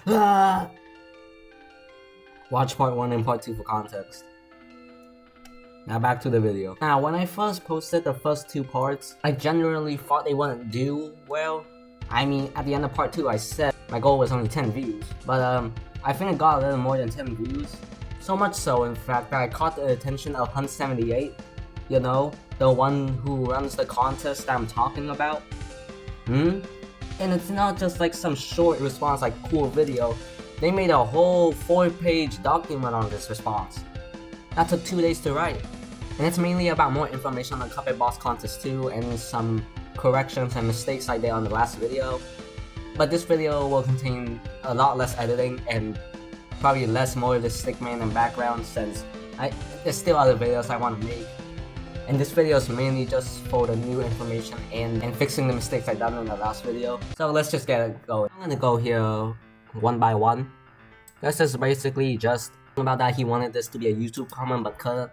Watch part 1 and part 2 for context. Now back to the video. Now, when I first posted the first 2 parts, I generally thought they wouldn't do well. I mean, at the end of part 2, I said my goal was only 10 views, but I think it got a little more than 10 views. So much so, in fact, that I caught the attention of HUN78, you know, the one who runs the contest that I'm talking about. And it's not just like some short response like cool video. They made a whole 4-page document on this response. That took 2 days to write. And it's mainly about more information on the Cuphead Boss Contest 2 and some corrections and mistakes I did on the last video. But this video will contain a lot less editing and probably less more of the stickman and background, since there's still other videos I want to make. And this video is mainly just for the new information and fixing the mistakes I done in the last video. So let's just get it going. I'm gonna go here one by one. This is basically just about that he wanted this to be a YouTube comment but couldn't.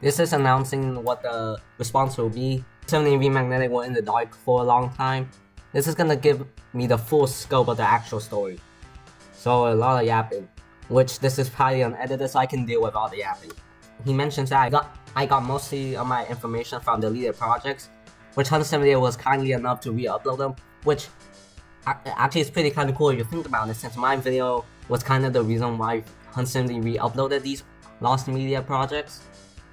This is announcing what the response will be. HUN78 Magnetic were in the dark for a long time. This is gonna give me the full scope of the actual story. So a lot of yapping, which this is probably unedited so I can deal with all the yapping. He mentions that I got mostly of my information from deleted projects, which HUN78 was kindly enough to re-upload them, which actually is pretty kind of cool if you think about it, since my video was kind of the reason why HUN78 re-uploaded these lost media projects.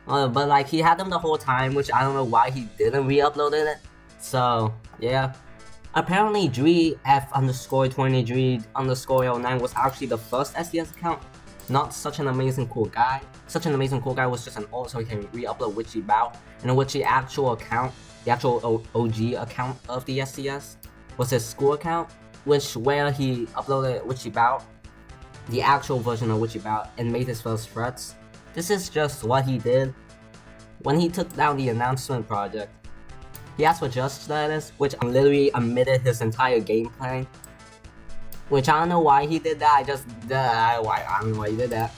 But like, he had them the whole time, which I don't know why he didn't re-upload it. So yeah. Apparently GF_23_09 was actually the first SDS account. Not such an amazing cool guy. Such an amazing cool guy was just an alt so he can re-upload Witchy Bout. And the Witchy actual account, the actual OG account of the SDS, was his school account, where he uploaded Witchy Bout, the actual version of Witchy Bout, and made his first threats. This is just what he did when he took down the announcement project. He asked for just status, which literally omitted his entire gameplay. Which I don't know why he did that. I don't know why he did that.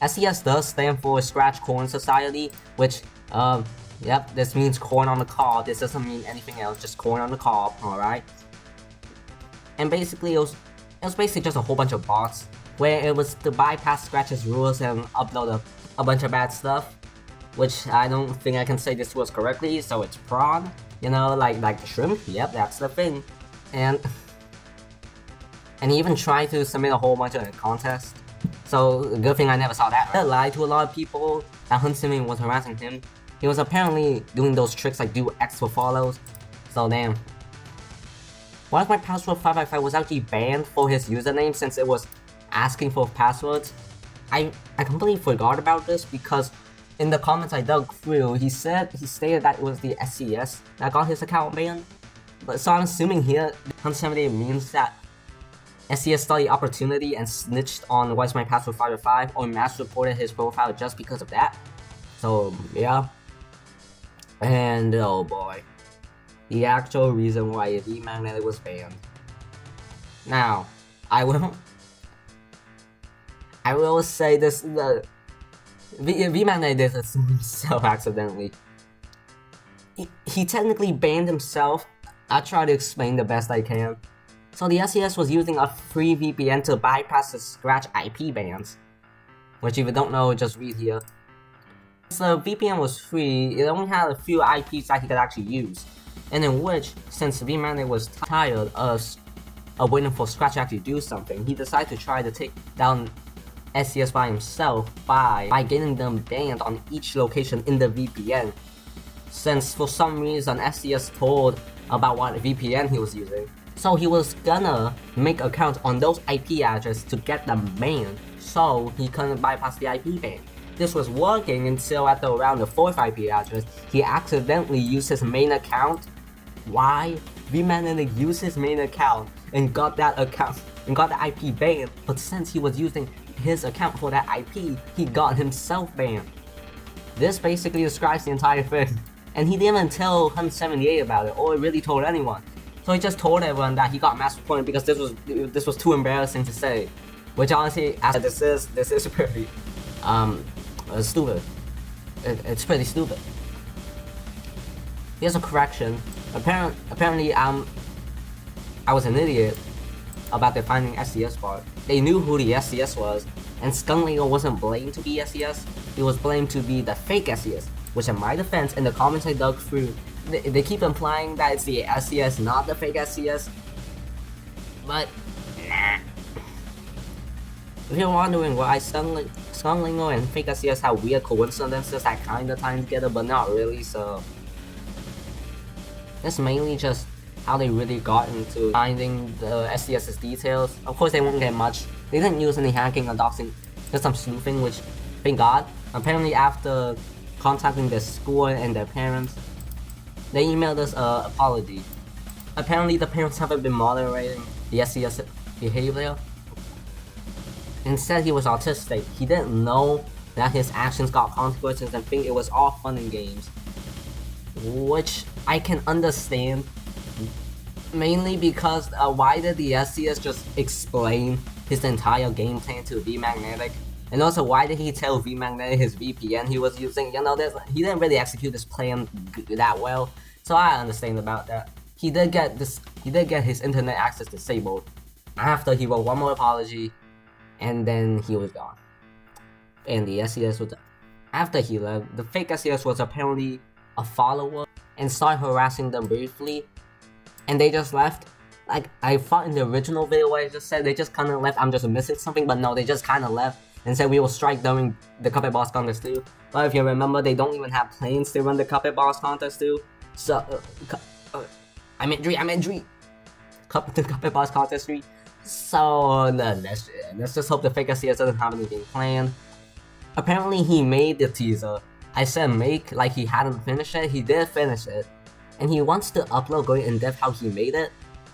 SDS does stand for Scratch Corn Society, which yep, this means corn on the cob. This doesn't mean anything else, just corn on the cob, alright? And basically it was basically just a whole bunch of bots where it was to bypass Scratch's rules and upload a bunch of bad stuff, which I don't think I can say this was correctly, so it's prawn, you know, like the shrimp. Yep, that's the thing. And he even tried to submit a whole bunch of contests, so good thing I never saw that. I lied to a lot of people that HUN78 was harassing him. He was apparently doing those tricks like do X for follows, so damn. What if my password 555 was actually banned for his username since it was asking for passwords? I completely forgot about this because in the comments I dug through, he stated that it was the SCS that got his account banned. But so I'm assuming here HUN78 means that SCS saw the opportunity and snitched on What's My Password 555 or mass reported his profile just because of that. So yeah. And oh boy, the actual reason why V-Magnetic was banned. Now, I will say this: V-Magnetic did this himself accidentally. He technically banned himself. I'll try to explain the best I can. So the SCS was using a free VPN to bypass the Scratch IP bans, which if you don't know, just read here. So the VPN was free, it only had a few IPs that he could actually use, and in which, since V-Magnetic was tired of waiting for Scratch to actually do something, he decided to try to take down SCS by himself by getting them banned on each location in the VPN. Since for some reason SCS told about what VPN he was using, so he was gonna make accounts on those IP addresses to get them banned, so he couldn't bypass the IP ban. This was working until at around the 4th IP address, he accidentally used his main account. Why? V-Magnetic used his main account and got that account and got the IP banned, but since he was using his account for that IP, he got himself banned. This basically describes the entire thing, and he didn't even tell HUN78 about it or really told anyone. So he just told everyone that he got mass reported because this was too embarrassing to say, which honestly, as this is pretty stupid. It's pretty stupid. Here's a correction. Apparently I was an idiot about defining SES part. They knew who the SES was, and Skunglingo wasn't blamed to be SES, he was blamed to be the fake SES, which in my defense, in the comments I dug through, they keep implying that it's the SES, not the fake SES, but nah. If you're wondering why Skunglingo and fake SES have weird coincidences that kinda tie together, but not really, so it's mainly just how they really got into finding the SES's details. Of course, they won't get much. They didn't use any hacking or doxing, just some sleuthing, which, thank God. Apparently, after contacting their school and their parents, they emailed us an apology. Apparently, the parents haven't been moderating the SES behavior. Instead, he was autistic. He didn't know that his actions got consequences and think it was all fun and games. Which I can understand. Mainly because why did the SES just explain his entire game plan to V-Magnetic? And also, why did he tell V-Magnetic his VPN he was using? You know, he didn't really execute this plan that well, so I understand about that. He did get his internet access disabled after he wrote one more apology, and then he was gone. And the SES was after he left. The fake SES was apparently a follower and started harassing them briefly, and they just left. Like I thought in the original video where I just said they just kind of left. I'm just missing something, but no, they just kind of left and said we will strike during the Cuphead boss contest too. But if you remember, they don't even have plans to run the Cuphead boss contest too. So I'm in 3. The Cuphead boss contest 3. So let's just hope the fake SES doesn't have anything planned. Apparently he made the teaser. I said make like he hadn't finished it. He did finish it, and he wants to upload going in depth how he made it,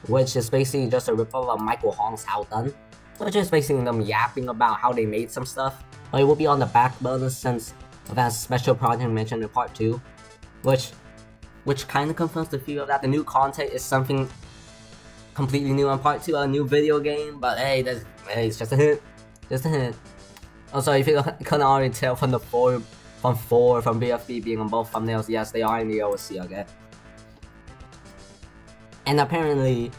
which is basically just a ripoff of Michael Hong's How Done, which is basically them yapping about how they made some stuff. But it will be on the back burner since of that special project mentioned in part 2, which kind of confirms the feel that the new content is something completely new on part 2, a new video game. But hey, it's just a hint, Also, if you couldn't already tell from the from BFB being on both thumbnails, yes, they are in the OSC, okay? And apparently,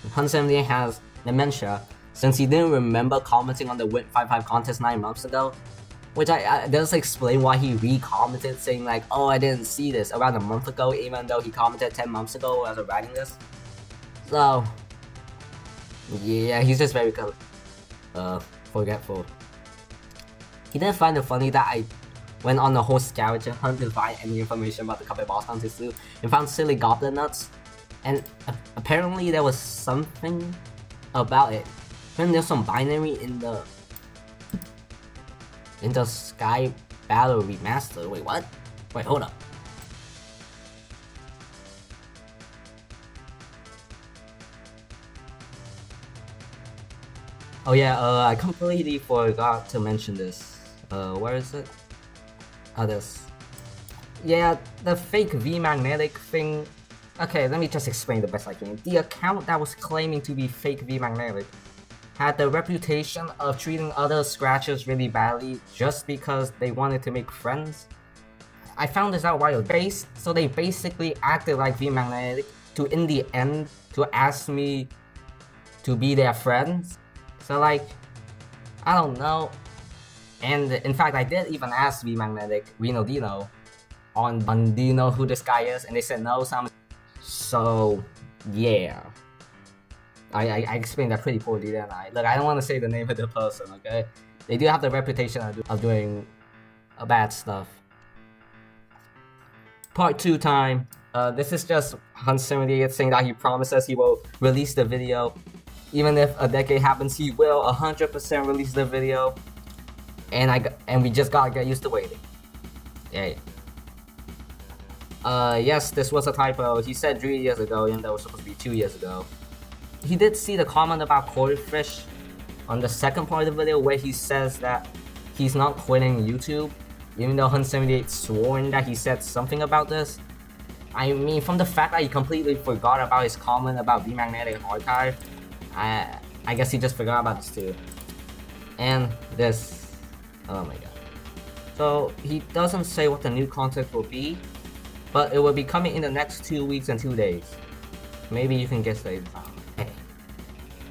HUN78 has dementia, since he didn't remember commenting on the Win 5-5 contest 9 months ago, which I does explain why he re-commented saying like, oh, I didn't see this around a month ago, even though he commented 10 months ago as of writing this. So, yeah, he's just very forgetful. He didn't find it funny that I went on the whole scavenger hunt to find any information about the Cuphead boss contest too, and found silly goblin nuts. And apparently there was something about it. Then there's some binary in the Sky Battle Remaster. Wait, what? Wait, hold up. Oh yeah, I completely forgot to mention this. Where is it? Oh, this. Yeah, the fake V-Magnetic thing. Okay, let me just explain the best I can. The account that was claiming to be fake V-Magnetic had the reputation of treating other scratchers really badly just because they wanted to make friends. I found this out while based, so they basically acted like V-Magnetic to in the end to ask me to be their friends. So like, I don't know. And in fact, I did even ask V-Magnetic, Reno Dino, on do you know who this guy is? And they said no, so yeah. I explained that pretty poorly, didn't I? Look, I don't want to say the name of the person, okay? They do have the reputation of doing bad stuff. Part 2 time. This is just HUN78 saying that he promises he will release the video. Even if a decade happens, he will 100% release the video. And we just gotta get used to waiting. Yay. Yes, this was a typo. He said 3 years ago, even though it was supposed to be 2 years ago. He did see the comment about Koi Fish on the second part of the video where he says that he's not quitting YouTube, even though HUN78 sworn that he said something about this. I mean, from the fact that he completely forgot about his comment about V-Magnetic Archive, I guess he just forgot about this too. And this, oh my god. So he doesn't say what the new content will be, but it will be coming in the next 2 weeks and 2 days. Maybe you can guess later. Hey.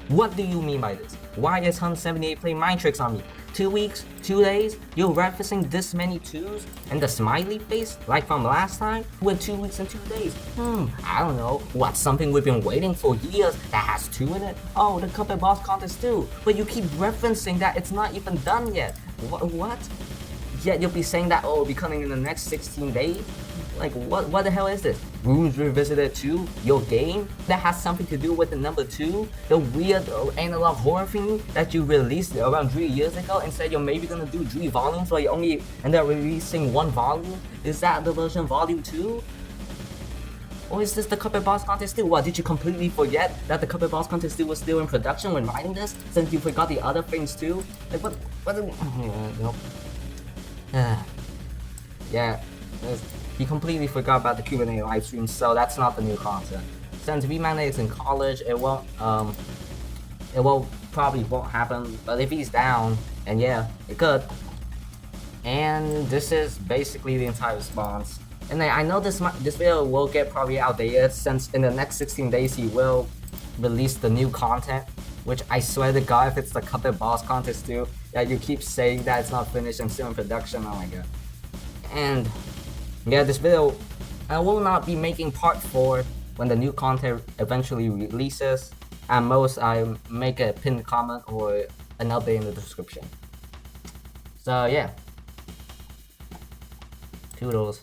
What do you mean by this? Why is HUN78 playing mind tricks on me? 2 weeks? 2 days? You're referencing this many twos? And the smiley face? Like from last time? With 2 weeks and 2 days? I don't know. What's something we've been waiting for years that has 2 in it? Oh, the Cuphead boss contest too. But you keep referencing that it's not even done yet. What? Yet you'll be saying that, oh, it'll be coming in the next 16 days? Like, what the hell is this? Runes Revisited 2? Your game? That has something to do with the number 2? The weird analog horror thing that you released around 3 years ago and said you're maybe gonna do 3 volumes, but you only ended up releasing 1 volume? Is that the version volume 2? Or is this the Cuphead boss contest 2? What, did you completely forget that the Cuphead boss contest 2 was still in production when writing this? Since you forgot the other things too? Like, what nope. Yeah, he completely forgot about the Q&A live stream, so that's not the new content. Since V-Man is in college, it probably won't happen, but if he's down, and yeah, it could. And this is basically the entire response. And I know this video will get probably outdated, since in the next 16 days he will release the new content, which I swear to God, if it's the Cuphead boss contest too, that you keep saying that it's not finished and still in production, oh my god. And yeah, this video, I will not be making part 4 when the new content eventually releases. At most, I make a pinned comment or an update in the description. So yeah, toodles.